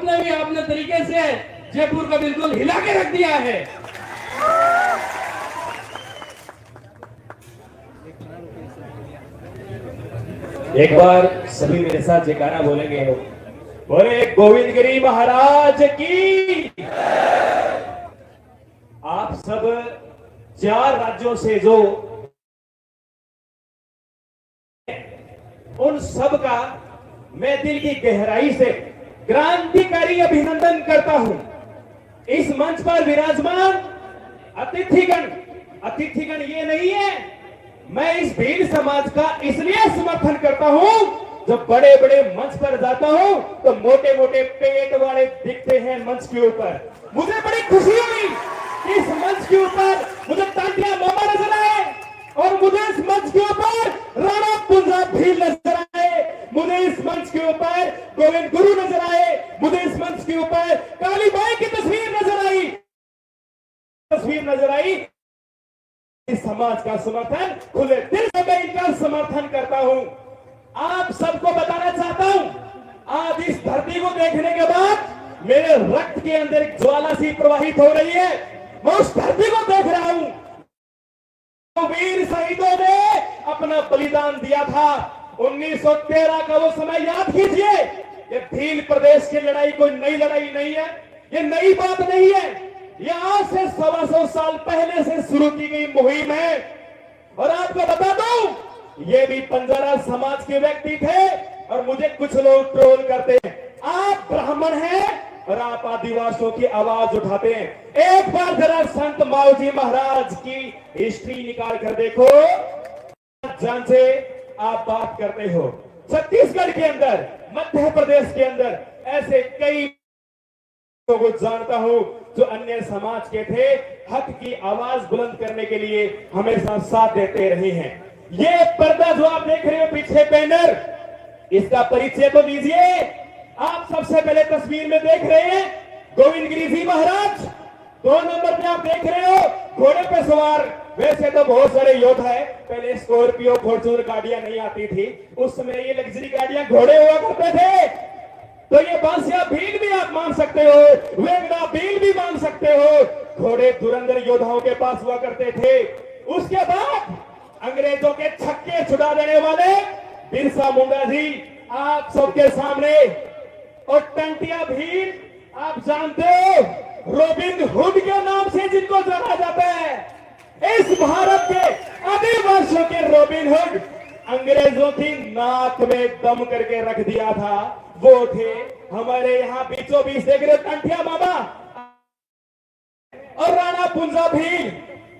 आपने भी अपने तरीके से जयपुर को बिल्कुल हिला के रख दिया है। एक बार सभी मेरे साथ जयकारा बोलेंगे हो, बोले गोविंद गिरी महाराज की। आप सब 4 राज्यों से जो उन सब का मैं दिल की गहराई से क्रांतिकारी अभिनंदन करता हूं। इस मंच पर विराजमान अतिथिगण ये नहीं है, मैं इस भील समाज का इसलिए समर्थन करता हूं, जब बड़े बड़े मंच पर जाता हूं तो मोटे मोटे पेट वाले दिखते हैं मंच के ऊपर। मुझे बड़ी खुशी हुई कि इस मंच के ऊपर मुझे तांटिया मामा नजर आए, और मुझे इस मंच के ऊपर राणा पुंजा भील नजर आए, मुझे इस मंच के ऊपर गोविंद गुरु नजर आए, मुझे इस मंच के ऊपर काली बाई की तस्वीर नजर आई। इस समाज का समर्थन खुले दिल से मैं इनका समर्थन करता हूं। आप सबको बताना चाहता हूं, आज इस धरती को देखने के बाद मेरे रक्त के अंदर एक ज्वाला सी प्रवाहित हो रही है। मैं उस धरती को देख रहा हूं, तो वीर शहीदों ने अपना बलिदान दिया था। 1913 का वो समय याद कीजिए। ये भील प्रदेश की लड़ाई कोई नई लड़ाई नहीं है, ये नई बात नहीं है, ये आज से 125 साल पहले से शुरू की गई मुहिम है। और आपको बता दूं, ये भी बंजारा समाज के व्यक्ति थे, और मुझे कुछ लोग ट्रोल करते हैं, आप ब्राह्मण हैं और आप आदिवासियों की आवाज उठाते हैं। एक बार जरा संत माऊजी महाराज की हिस्ट्री निकाल कर देखो, जान से आप बात करते हो। छत्तीसगढ़ के अंदर, मध्य प्रदेश के अंदर ऐसे कई को जानता हूं जो अन्य समाज के थे, हक की आवाज बुलंद करने के लिए हमेशा साथ देते रहे हैं। ये पर्दा जो आप देख रहे हो पीछे बैनर, इसका परिचय तो दीजिए। आप सबसे पहले तस्वीर में देख रहे हैं गोविंद गिरी जी महाराज, 2 नंबर पे आप देख रहे हो घोड़े पे सवार। वैसे तो बहुत सारे योद्धा है, पहले स्कॉर्पियो फॉर्च्यूनर गाड़ियां नहीं आती थी, उस समय ये लग्जरी गाड़ियां घोड़े हुआ करते थे। तो ये बांसिया भील भी आप मान सकते हो, वेगड़ा भील भी मान सकते हो। घोड़े धुरंधर योद्धाओं के पास हुआ करते थे। उसके बाद अंग्रेजों के छक्के छुड़ा देने वाले बिरसा मुंडा जी आप सबके सामने, और टंटिया भील आप जानते हो, रॉबिन हुड के नाम से जिनको जाना जाता है। इस भारत के आदिवासियों के रॉबिन हुड अंग्रेजों की नाक में दम करके रख दिया था, वो थे हमारे यहाँ बीचों बीच देख रहे टंटिया मामा और राणा पुंजा भील।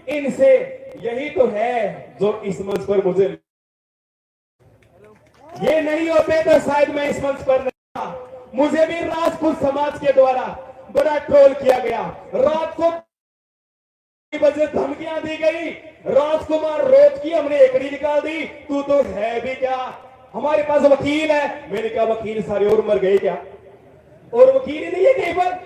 इनसे यही तो है जो इस मंच पर मुझे, ये नहीं होते तो शायद मैं इस मंच पर नहीं था। मुझे भी राजपूत समाज के द्वारा बड़ा ट्रोल किया गया, रात को बजे धमकियां दी गई, राजकुमार रोज की हमने एकड़ी निकाल दी, तू तो है भी क्या, हमारे पास वकील है। मैंने कहा वकील सारे और मर गए क्या, और वकील ही नहीं है कहीं पर।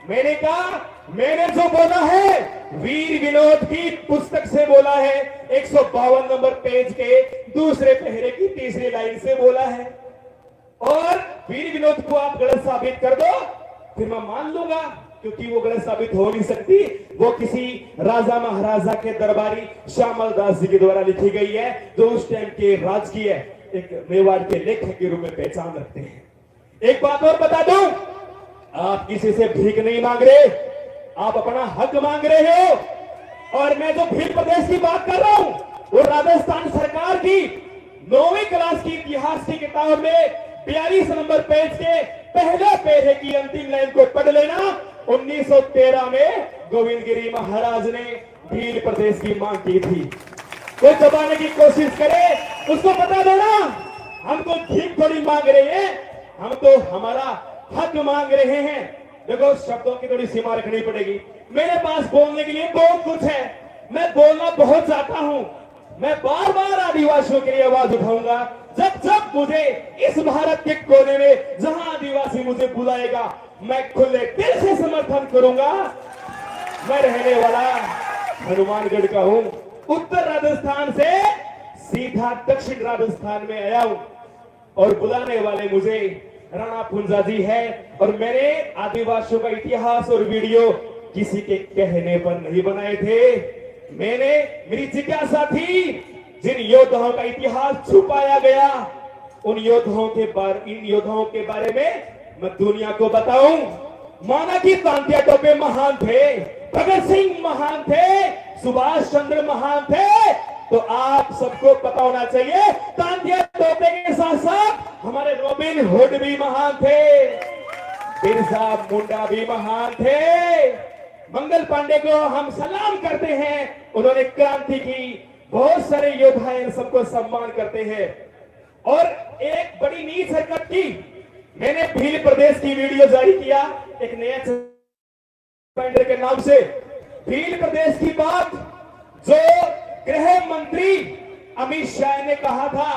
मैंने कहा मैंने जो बोला है वीर विनोद की पुस्तक से बोला है, 152 नंबर पेज के दूसरे पहरे की तीसरी लाइन से बोला है, और वीर विनोद को आप गलत साबित कर दो फिर मैं मान लूंगा, क्योंकि वो गलत साबित हो नहीं सकती। वो किसी राजा महाराजा के दरबारी श्यामल दास जी के द्वारा लिखी गई है, जो उस टाइम के राजकीय एक मेवाड़ के लेखक के रूप में पहचान रखते हैं। एक बात और बता दूं, आप किसी से भीख नहीं मांग रहे, आप अपना हक मांग रहे हो। और मैं जो भील प्रदेश की बात कर रहा हूं, वो राजस्थान सरकार की 9वीं क्लास की इतिहास की किताब में 42 नंबर पेज के पहले पहरे की अंतिम लाइन को पढ़ लेना। 1913 में गोविंद गिरी महाराज ने भील प्रदेश की मांग की थी। कोई दबाने की कोशिश करे उसको बता देना, हम तो भीख थोड़ी मांग रहे हैं, हम तो हमारा हक मांग रहे हैं। देखो शब्दों की थोड़ी सीमा रखनी पड़ेगी। मेरे पास बोलने के लिए बहुत कुछ है, मैं बोलना बहुत चाहता हूं, मैं बार बार आदिवासियों के लिए आवाज उठाऊंगा। जब जब मुझे इस भारत के कोने में जहां आदिवासी मुझे बुलाएगा, मैं खुले दिल से समर्थन करूंगा। मैं रहने वाला हनुमानगढ़ का हूं, उत्तर राजस्थान से सीधा दक्षिण राजस्थान में आया हूं, और बुलाने वाले मुझे राणा पुंजा जी है। और मैंने आदिवासियों का इतिहास और वीडियो किसी के कहने पर नहीं बनाए थे। मैंने, मेरी जिज्ञासा थी, जिन योद्धाओं का इतिहास छुपाया गया, इन योद्धाओं के बारे में मैं दुनिया को बताऊं। माना कि तांत्या टोपे महान थे, भगत सिंह महान थे, सुभाष चंद्र महान थे, तो आप सबको पता होना चाहिए तांत्या टोपे के साथ साथ हमारे रॉबिन हुड भी महान थे, बिरसा मुंडा भी महान थे। मंगल पांडे को हम सलाम करते हैं, उन्होंने क्रांति की। बहुत सारे योद्धा इन सबको सम्मान करते हैं। और एक बड़ी नीच हरकत की, मैंने भील प्रदेश की वीडियो जारी किया एक नया के नाम से। भील प्रदेश की बात जो गृह मंत्री अमित शाह ने कहा था,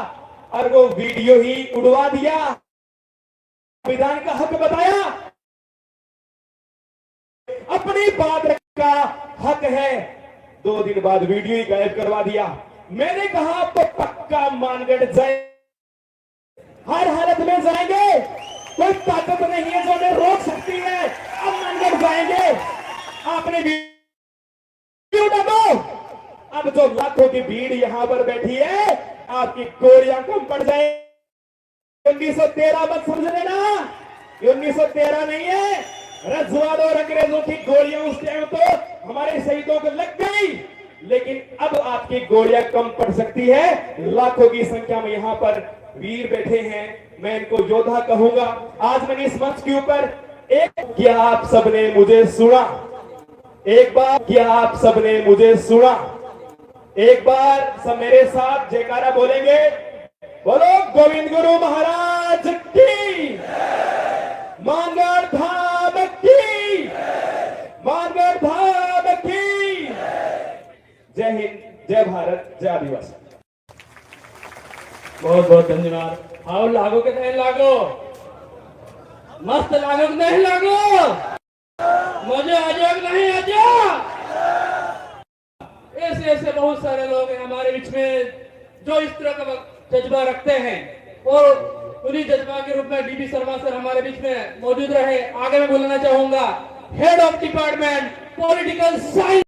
और वो वीडियो ही उड़वा दिया, संविधान का हक बताया, अपनी बात का हक है। 2 दिन बाद वीडियो ही गायब करवा दिया। मैंने कहा आप तो पक्का मानगढ़ जाए, हर हालत में जाएंगे, कोई ताकत नहीं है जो हमें रोक सकती है, अब मानगढ़ जाएंगे। आपने वीडियो डालो, अब जो लाखों की भीड़ यहां पर बैठी है, आपकी गोलियां कम पड़ जाए। 1913 मत समझ लेना, 1913 नहीं है। रजवाड़ों और अंग्रेजों की गोलियां उस टाइम तो हमारे शहीदों को लग गई, लेकिन अब आपकी गोलियां कम पड़ सकती है। लाखों की संख्या में यहां पर वीर बैठे हैं, मैं इनको योद्धा कहूंगा। आज मैंने इस मंच के ऊपर क्या आप सबने मुझे सुना? एक बार क्या आप सबने मुझे सुना? एक बार सब मेरे साथ जयकारा बोलेंगे, बोलो गोविंद गुरु महाराज की, मानगढ़ धाम की, मानगढ़ धाम की। जय हिंद, जय भारत, जय आदिवासी। बहुत बहुत धन्यवाद। आओ लागो के नहीं लागो, मस्त लागो के नहीं लागो, मजे आ जाओ कि नहीं आ जाओ। ऐसे ऐसे बहुत सारे लोग हैं हमारे बीच में जो इस तरह का जज्बा रखते हैं, और उन्हीं जज्बा के रूप में डीबी शर्मा सर हमारे बीच में मौजूद रहे। आगे मैं बोलना चाहूंगा head of department political science